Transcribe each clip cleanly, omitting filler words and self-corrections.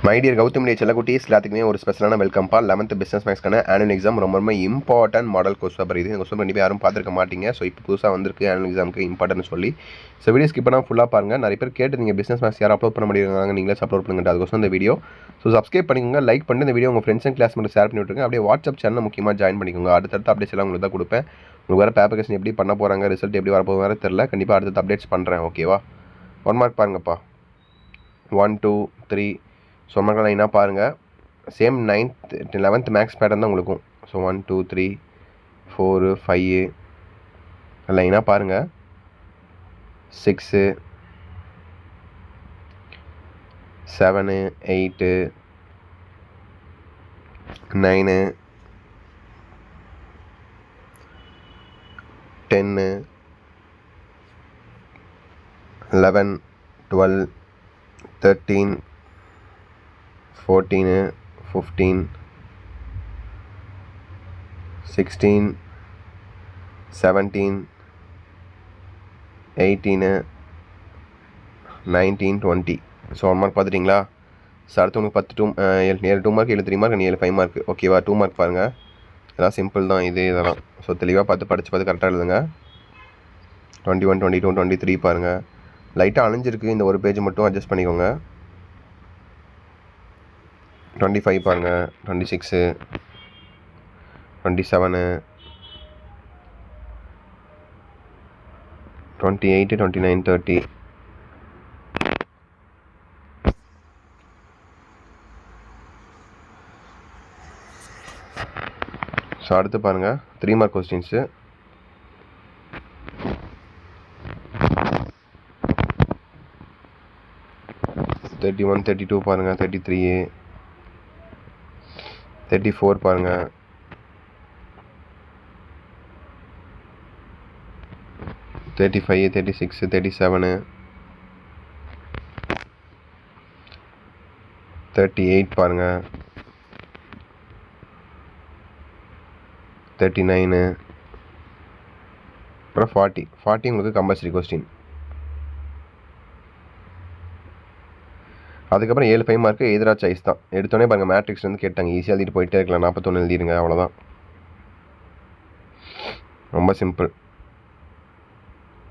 My dear Gautham டே செல்லக்குட்டீஸ் எல்லாத்துக்குமே ஒரு ஸ்பெஷலான வெல்கம் பா. 11th பிஸ்னஸ் மேக்ஸ்க்கான ஆனுவல் எக்ஸாம் ரொம்ப இம்பார்ட்டன்ட் மாடல் கொஸ்டின் பேப்பர். இது கொஸ்டின் கண்டிப்பாக யாரும் பார்த்துருக்க மாட்டீங்க. ஸோ இப்போ புதுசாக வந்திருக்கு ஆனுவல் எக்ஸாமுக்கு இம்பார்ட்டன் சொல்லி. ஸோ வீடியோ ஸ்கிப் பண்ணால் ஃபுல்லாக பாருங்கள். நிறைய பேர் கேட்டு நீங்கள் பிஸ்னஸ் மேக்ஸ் யாரும் அப்லோட் பண்ண முடியுங்க, நீங்களே அப்லோட் பண்ணுங்க. அதுக்கோசம் இந்த வீடியோ. ஸோ சப்ஸ்கிரைப் பண்ணிக்கோங்க, லைக் பண்ணி இந்த வீடியோ உங்கள் ஃப்ரெண்ட்ஸ் அண்ட் கிளாஸ் மட்டும் ஷேர் பண்ணி விட்டுருங்க. அப்படியே வாட்ஸ்அப் சேனல் முக்கியமாக ஜாயின் பண்ணிக்கோங்க. அடுத்தடுத்த அப்டேட்ஸ் எல்லாம் உங்களுக்கு தான் கொடுப்பேன். உங்களுக்கு வேறு பேப்பர் கொஸ்டின் எப்படி பண்ண போகிறாங்க, ரிசல்ட் எப்படி வரப்போகுது வேறு தெரியல. கண்டிப்பாக அடுத்த அப்டேட்ஸ் பண்ணுறேன். ஓகேவா? 1 மார்க் பாருங்கப்பா. 1 2 3. ஸோ 1 மார்க் லைனாக பாருங்கள். Same 9th 11th maths pattern தான் உங்களுக்கும். ஸோ 1 2 3 4 5 லைனாக பாருங்கள். 6 7 8 9 10 11 12 13 14 15 16 17 18 19 20. So 1 mark பார்த்துட்டிங்களா? ஸோ அடுத்து உங்களுக்கு 2 மார்க் 3 மார்க் 5 மார்க். ஓகேவா? 2 மார்க் பாருங்கள். இதெல்லாம் சிம்பிள் தான் இதெல்லாம். ஸோ தெளிவாக படித்து கரெக்டாக எழுதுங்க. 21 22 23 பாருங்கள். லைட்டாக அழிஞ்சிருக்கு, இந்த ஒரு பேஜ் மட்டும் அட்ஜஸ்ட் பண்ணிக்கோங்க. 25 பாருங்கள். 26 27 28 29 30. ஸோ அடுத்து பாருங்கள் 3 மார்க் கொஸ்டின்ஸு. 31 32 பாருங்கள். 33 34 பாருங்கள். 35 36 37 38 பாருங்கள். 39 அப்புறம் 40 உங்களுக்கு கம்பல்சரி கொஸ்டின். அதுக்கப்புறம் 7 5 மார்க்கு எதிரா சாய்ஸ் தான். எடுத்தோடனே பாருங்கள் மேட்ரிக்ஸ் வந்து கேட்டாங்க. ஈஸியாக எழுதிட்டு போயிட்டே இருக்கலாம். 41 எழுதிடுங்க, அவ்வளோதான். ரொம்ப சிம்பிள்.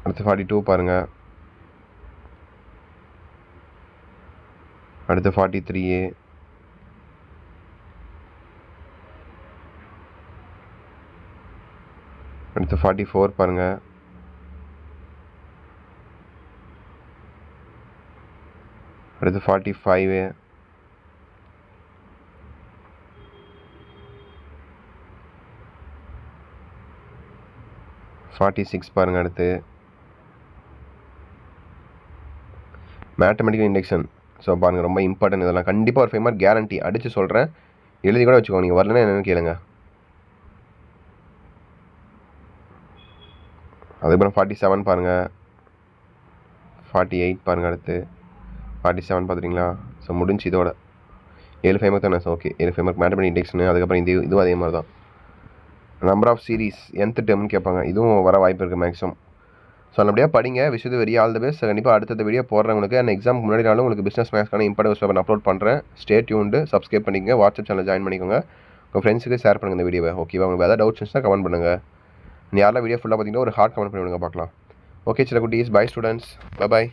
அடுத்து 42 பாருங்கள். அடுத்து 43 அடுத்து 44 பாருங்கள். அடுத்து 45 46 பாருங்கள். அடுத்து மேத்தமெட்டிக்கல் இண்டக்ஷன். ஸோ பாருங்கள், ரொம்ப இம்பார்ட்டன்ட். இதெல்லாம் கண்டிப்பாக ஒரு 5 மார்க் கேரண்டி. அடித்து சொல்கிறேன், எழுதி கூட வச்சுக்கோங்க. நீங்கள் வரலன்னா என்னென்னு கேளுங்க. அதுக்கப்புறம் 47 பாருங்கள். 48 பாருங்கள். அடுத்து 47 பார்த்துட்டிங்களா? ஸோ முடிஞ்சு இதோட 7 5 மார்க் தானே. So okay, 7 5 mark mathematical induction. அதுக்கப்புறம் இதுவும் அதே மாதிரி தான். நம்பர் ஆஃப் சீரீஸ் nth டேர்ம்னு கேட்பாங்க. இதுவும் வர வாய்ப்பு இருக்குது மேக்ஸிமம். ஸோ நல்லபடியாக படிங்க. விஷயத்து வெரி ஆல் த பெஸ்ட். கண்டிப்பாக அடுத்த வீடியோ போடுறவங்களுக்கு அந்த எக்ஸாம் முன்னாடி நாளும் உங்களுக்கு பிஸ்னஸ் மேக்ஸ்க்கான இம்பார்ட்டன்ஸ் பேப்பர் அப்லோட் பண்ணுறேன். Stay tuned. சப்ஸ்கிரைப் பண்ணிக்கோங்க. வாட்ஸ்அப் சேனல் ஜாயின் பண்ணிக்கோங்க. உங்கள் ஃப்ரெண்ட்ஸுக்கு ஷேர் பண்ணுங்கள் இந்த வீடியோவை. ஓகேவா? உங்களுக்கு ஏதாவது டவுட்ஸ் இருந்தால் கமெண்ட் பண்ணுங்கள். நீ யாரெல்லாம் வீடியோ ஃபுல்லாக பார்த்தீங்கன்னா ஒரு ஹார்ட் கமெண்ட் பண்ணி விடுங்க பார்க்கலாம். ஓகே சில குட்டீஸ், பை ஸ்டூடெண்ட்ஸ், பை.